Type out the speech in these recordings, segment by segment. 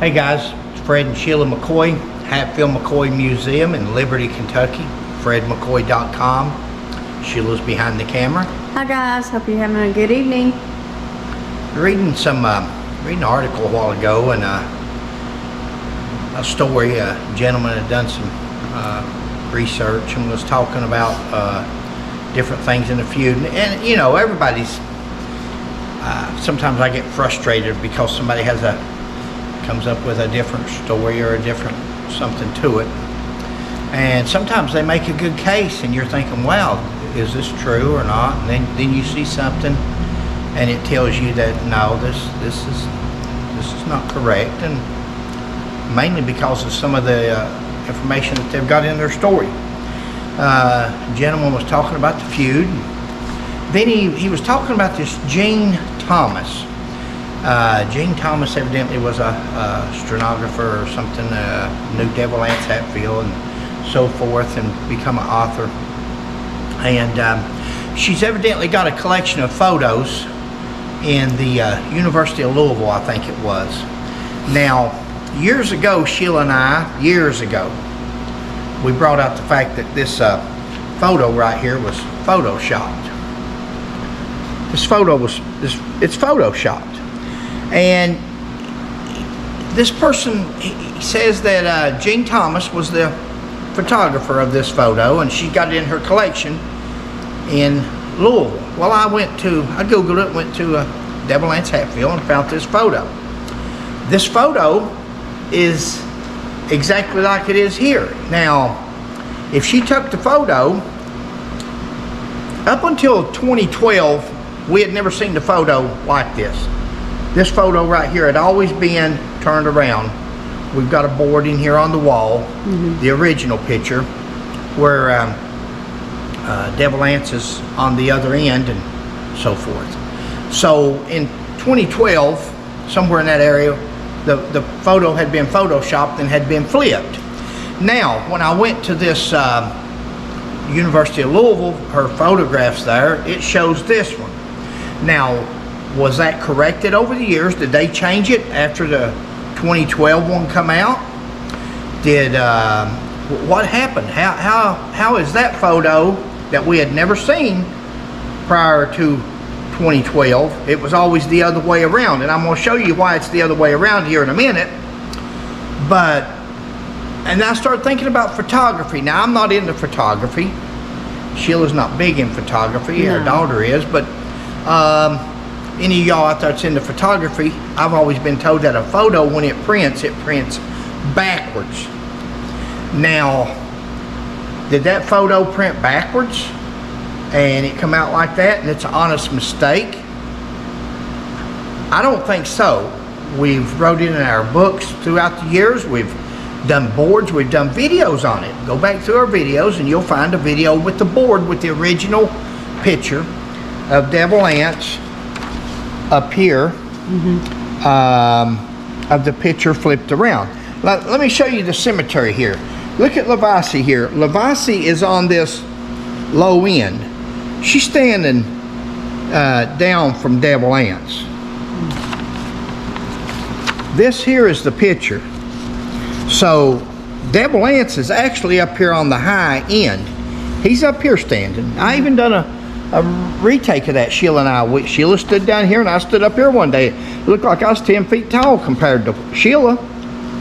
Hey guys, it's Fred and Sheila McCoy, Hatfield McCoy Museum in Liberty, Kentucky. FredMcCoy.com. Sheila's behind the camera. Hi guys, hope you're having a good evening. Reading an article a while ago, and a story. A gentleman had done some research and was talking about different things in the feud. And you know, everybody's. Sometimes I get frustrated because somebody comes up with a different story or a different something to it, and sometimes they make a good case, and you're thinking, "Wow, is this true or not?" And then you see something, and it tells you that no, this is not correct, and mainly because of some of the information that they've got in their story. A gentleman was talking about the feud. Then he was talking about this Gene Thomas. Gene Thomas evidently was a stenographer or something, knew Devil Anse Hatfield and so forth, and become an author. And she's evidently got a collection of photos in the University of Louisville, I think it was. Now, years ago, Sheila and I, we brought out the fact that this photo right here was photoshopped. It's photoshopped. And this person, he says that Gene Thomas was the photographer of this photo, and she got it in her collection in Louisville. Well, I Googled it, went to Devil Anse Hatfield and found this photo. This photo is exactly like it is here. Now, if she took the photo, up until 2012, we had never seen the photo like this. This photo right here had always been turned around. We've got a board in here on the wall, the original picture, where Devil Anse is on the other end and so forth. So in 2012, somewhere in that area, the photo had been photoshopped and had been flipped. Now, when I went to this University of Louisville, her photographs there, it shows this one. Now, was that corrected over the years? Did they change it after the 2012 one come out? What happened? How is that photo that we had never seen prior to 2012? It was always the other way around, and I'm going to show you why it's the other way around here in a minute. And I started thinking about photography. Now, I'm not into photography. Sheila's not big in photography. No. Her daughter is, but any of y'all out there that's into photography, I've always been told that a photo, when it prints backwards. Now, did that photo print backwards and it come out like that and it's an honest mistake? I don't think so. We've wrote it in our books throughout the years. We've done boards, we've done videos on it. Go back through our videos and you'll find a video with the board with the original picture of Devil Anse up here, of the picture flipped around. Let me show you the cemetery here. Look at Lavasi here. Lavasi is on this low end. She's standing down from Devil Anse. This here is the picture. So Devil Anse is actually up here on the high end. He's up here standing. I even done a retake of that, Sheila and I. Sheila stood down here and I stood up here one day. It looked like I was 10 feet tall compared to Sheila.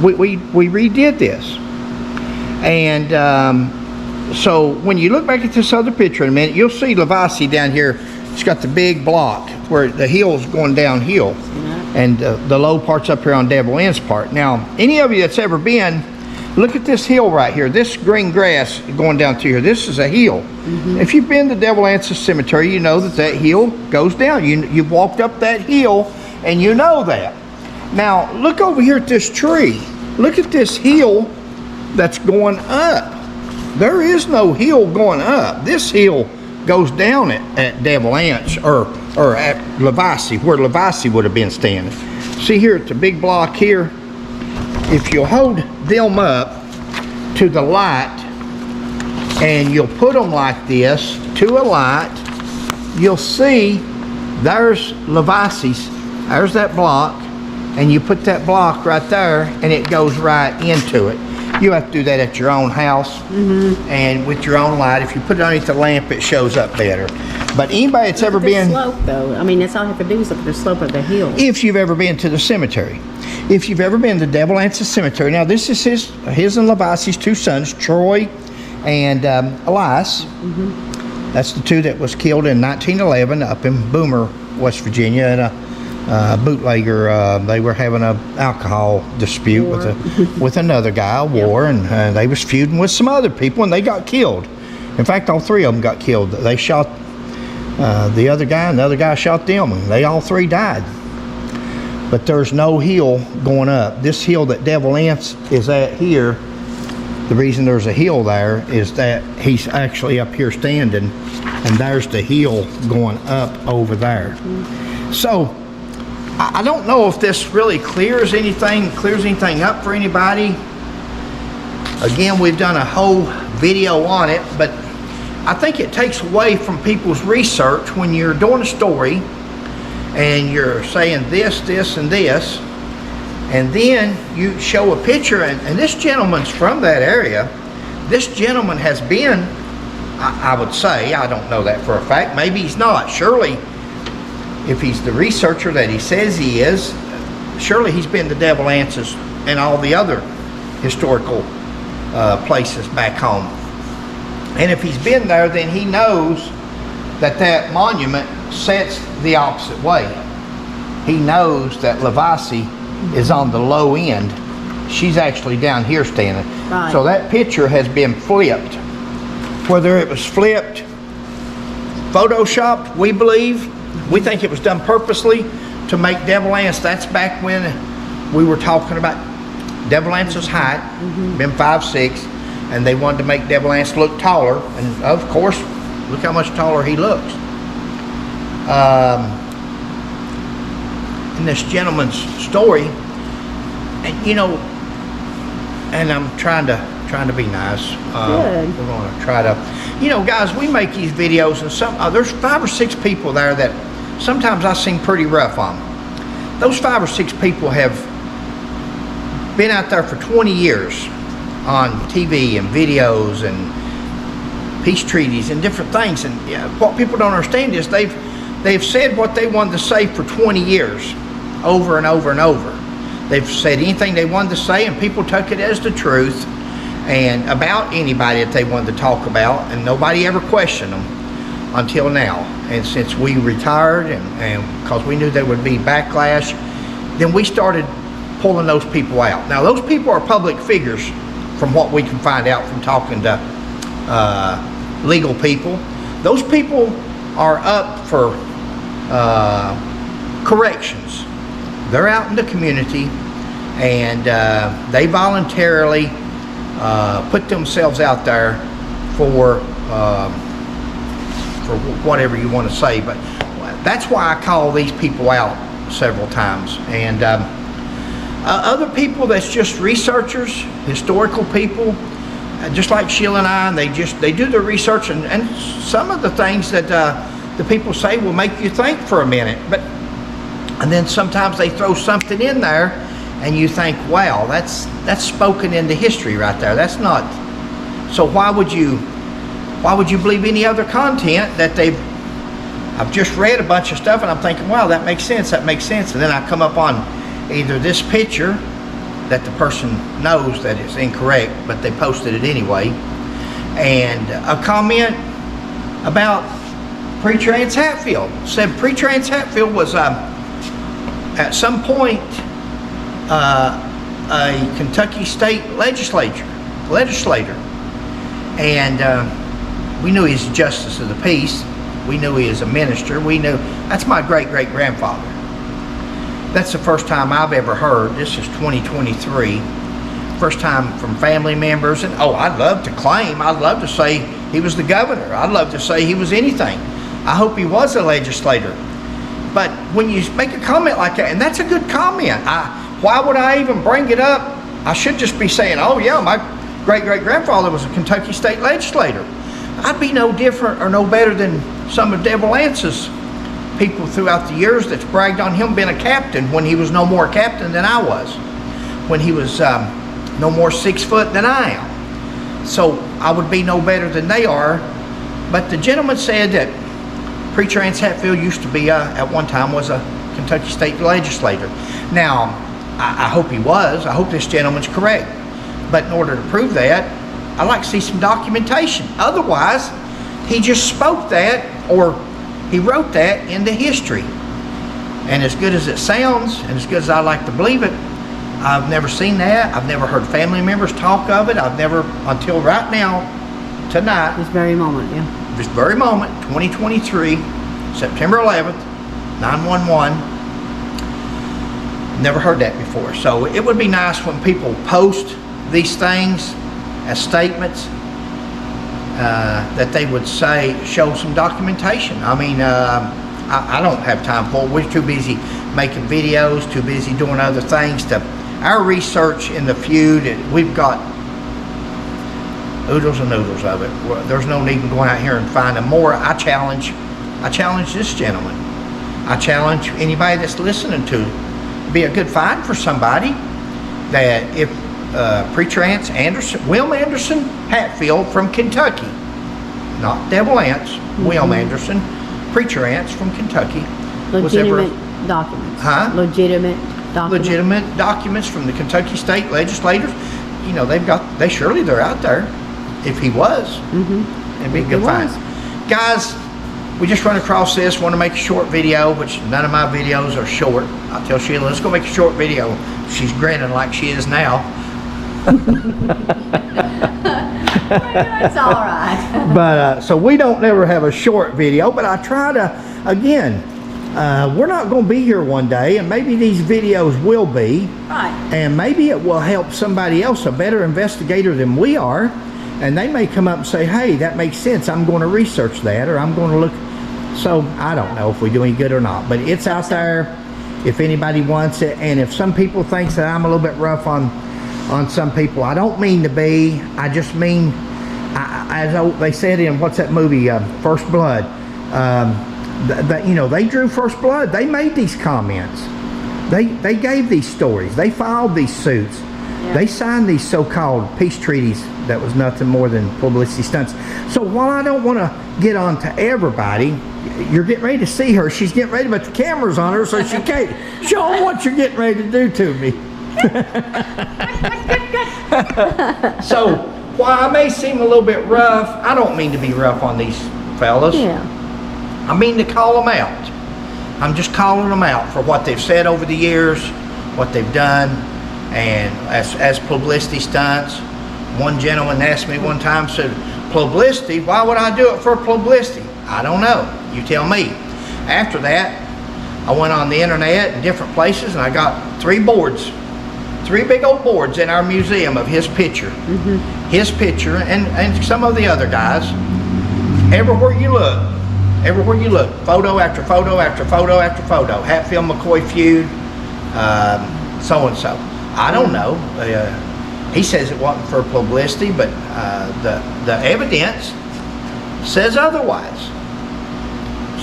We redid this. And so when you look back at this other picture in a minute, you'll see Lavasi down here. It's got the big block where the hill's going downhill, and the low part's up here on Devil Anse part. Now, any of you that's ever been, look at this hill right here. This green grass going down through here. This is a hill. If you've been to Devil Anse Cemetery, you know that hill goes down. You've walked up that hill, and you know that. Now, look over here at this tree. Look at this hill that's going up. There is no hill going up. This hill goes down at Devil Anse, or at Lavasi, where Lavasi would have been standing. See here at the big block here, if you'll hold them up to the light and you'll put them like this to a light, you'll see there's Lavasi's, there's that block, and you put that block right there, and it goes right into it. You have to do that at your own house and with your own light. If you put it underneath the lamp, it shows up better. But anybody that's ever been... slope, though. I mean, that's all you have to do is look at the slope of the hill. If you've ever been to the cemetery. If you've ever been to Devil Anse's cemetery. Now, this is his and Levice's two sons, Troy and Elias. That's the two that was killed in 1911 up in Boomer, West Virginia, in a bootlegger. They were having an alcohol dispute with another guy, a war, and they was feuding with some other people, and they got killed. In fact, all three of them got killed. They shot the other guy, and the other guy shot them, and they all three died. But there's no hill going up. This hill that Devil Anse is at here, the reason there's a hill there is that he's actually up here standing, and there's the hill going up over there. So I don't know if this really clears anything up for anybody. Again, we've done a whole video on it, but I think it takes away from people's research when you're doing a story and you're saying this, this, and this, and then you show a picture, and this gentleman's from that area. This gentleman has been, I would say, I don't know that for a fact, maybe he's not. Surely, if he's the researcher that he says he is, surely he's been to Devil Anse's and all the other historical places back home. And if he's been there, then he knows that that monument sets the opposite way. He knows that Levice is on the low end. She's actually down here standing. Right. So that picture has been flipped. Whether it was flipped, photoshopped, we believe. We think it was done purposely to make Devil Anse. That's back when we were talking about Devil Anse's height, been 5'6", and they wanted to make Devil Anse look taller, and of course, look how much taller he looks. In this gentleman's story, and you know, and I'm trying to be nice. Good. We're going to try to, you know, guys, we make these videos, and there's 5 or 6 people there that sometimes I seem pretty rough on. Those 5 or 6 people have been out there for 20 years on TV and videos and peace treaties and different things. And what people don't understand is they've said what they wanted to say for 20 years, over and over and over. They've said anything they wanted to say, and people took it as the truth, and about anybody that they wanted to talk about, and nobody ever questioned them until now. And since we retired, and because we knew there would be backlash, then we started pulling those people out. Now, those people are public figures from what we can find out from talking to legal people. Those people are up for corrections. They're out in the community, and they voluntarily put themselves out there for whatever you want to say. But that's why I call these people out several times. And other people that's just researchers, historical people, just like Sheila and I, and they do their research, and some of the things that the people say will make you think for a minute, and then sometimes they throw something in there and you think, wow, that's spoken into history right there. That's not. So why would you believe any other content that I've just read a bunch of stuff and I'm thinking, wow, that makes sense, and then I come up on either this picture that the person knows that it's incorrect, but they posted it anyway, and a comment about Preacher Anse Hatfield. Said Preacher Anse Hatfield was at some point a Kentucky state legislator, and we knew he was a justice of the peace. We knew he was a minister. We knew that's my great-great-grandfather. That's the first time I've ever heard. This is 2023. First time from family members. And I'd love to claim, I'd love to say he was the governor. I'd love to say he was anything. I hope he was a legislator. But when you make a comment like that, and that's a good comment, why would I even bring it up? I should just be saying, oh yeah, my great-great-grandfather was a Kentucky state legislator. I'd be no different or no better than some of Devil Anse's people throughout the years that's bragged on him being a captain when he was no more a captain than I was, when he was no more 6 foot than I am. So I would be no better than they are. But the gentleman said that Preacher Ance Hatfield used to be, at one time, was a Kentucky state legislator. Now, I hope he was. I hope this gentleman's correct. But in order to prove that, I'd like to see some documentation. Otherwise, he just spoke that, or he wrote that into history. And as good as it sounds, and as good as I like to believe it, I've never seen that. I've never heard family members talk of it. I've never, until right now, tonight. This very moment, yeah. This very moment, 2023, September 11th, 911. Never heard that before. So it would be nice when people post these things as statements, that they would say, show some documentation. I mean, I don't have time for it. We're too busy making videos, too busy doing other things. Our research in the feud, we've got oodles and oodles of it. There's no need in going out here and finding more. I challenge this gentleman. I challenge anybody that's listening to be a good find for somebody that if Preacher Ance Anderson, Wilm Anderson Hatfield from Kentucky, not Devil Ance, Wilm Anderson, Preacher Ance from Kentucky, Legitimate documents. Huh? Legitimate documents. Legitimate documents from the Kentucky state legislators. You know, they're out there. If he was, it'd be a good find. Guys, we just run across this, want to make a short video, which none of my videos are short. I'll tell Sheila, let's go make a short video. She's grinning like she is now. That's all right. But, so we don't never have a short video, but I try to, again, we're not going to be here one day, and maybe these videos will be. Right. And maybe it will help somebody else, a better investigator than we are. And they may come up and say, hey, that makes sense. I'm going to research that, or I'm going to look. So I don't know if we do any good or not, but it's out there if anybody wants it. And if some people think that I'm a little bit rough on some people, I don't mean to be. I just mean, as they said in, what's that movie, First Blood, you know, they drew First Blood. They made these comments. They gave these stories. They filed these suits. Yeah. They signed these so-called peace treaties that was nothing more than publicity stunts. So while I don't want to get on to everybody, you're getting ready to see her. She's getting ready to put the cameras on her so she can't show them what you're getting ready to do to me. So while I may seem a little bit rough, I don't mean to be rough on these fellas. Yeah. I mean to call them out. I'm just calling them out for what they've said over the years, what they've done, and as publicity stunts. One gentleman asked me one time, said, publicity? Why would I do it for publicity? I don't know. You tell me. After that, I went on the internet and different places, and I got 3 boards, 3 big old boards in our museum of his picture. His picture and some of the other guys. Everywhere you look, photo after photo after photo after photo. Hatfield McCoy feud, so-and-so. I don't know. He says it wasn't for publicity, but the evidence says otherwise.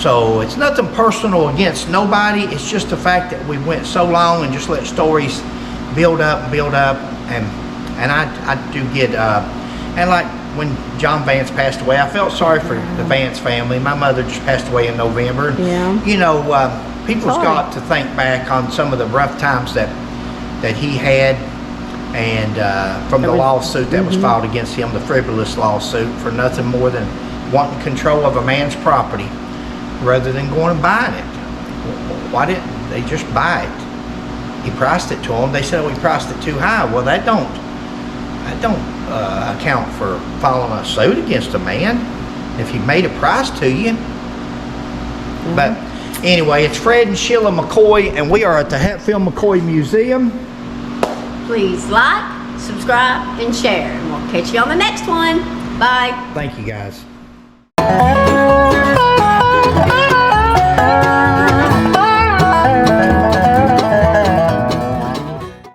So it's nothing personal against nobody. It's just the fact that we went so long and just let stories build up, and I do get and like when John Vance passed away, I felt sorry for the Vance family. My mother just passed away in November. Yeah. You know, people's got to think back on some of the rough times that he had. And from the lawsuit that was filed against him, the frivolous lawsuit for nothing more than wanting control of a man's property rather than going and buying it. Why didn't they just buy it? He priced it to them. They said, oh, we priced it too high. Well, that don't account for filing a suit against a man if he made a price to you. But anyway, it's Fred and Sheila McCoy, and we are at the Hatfield McCoy Museum. Please like, subscribe, and share. And we'll catch you on the next one. Bye. Thank you, guys.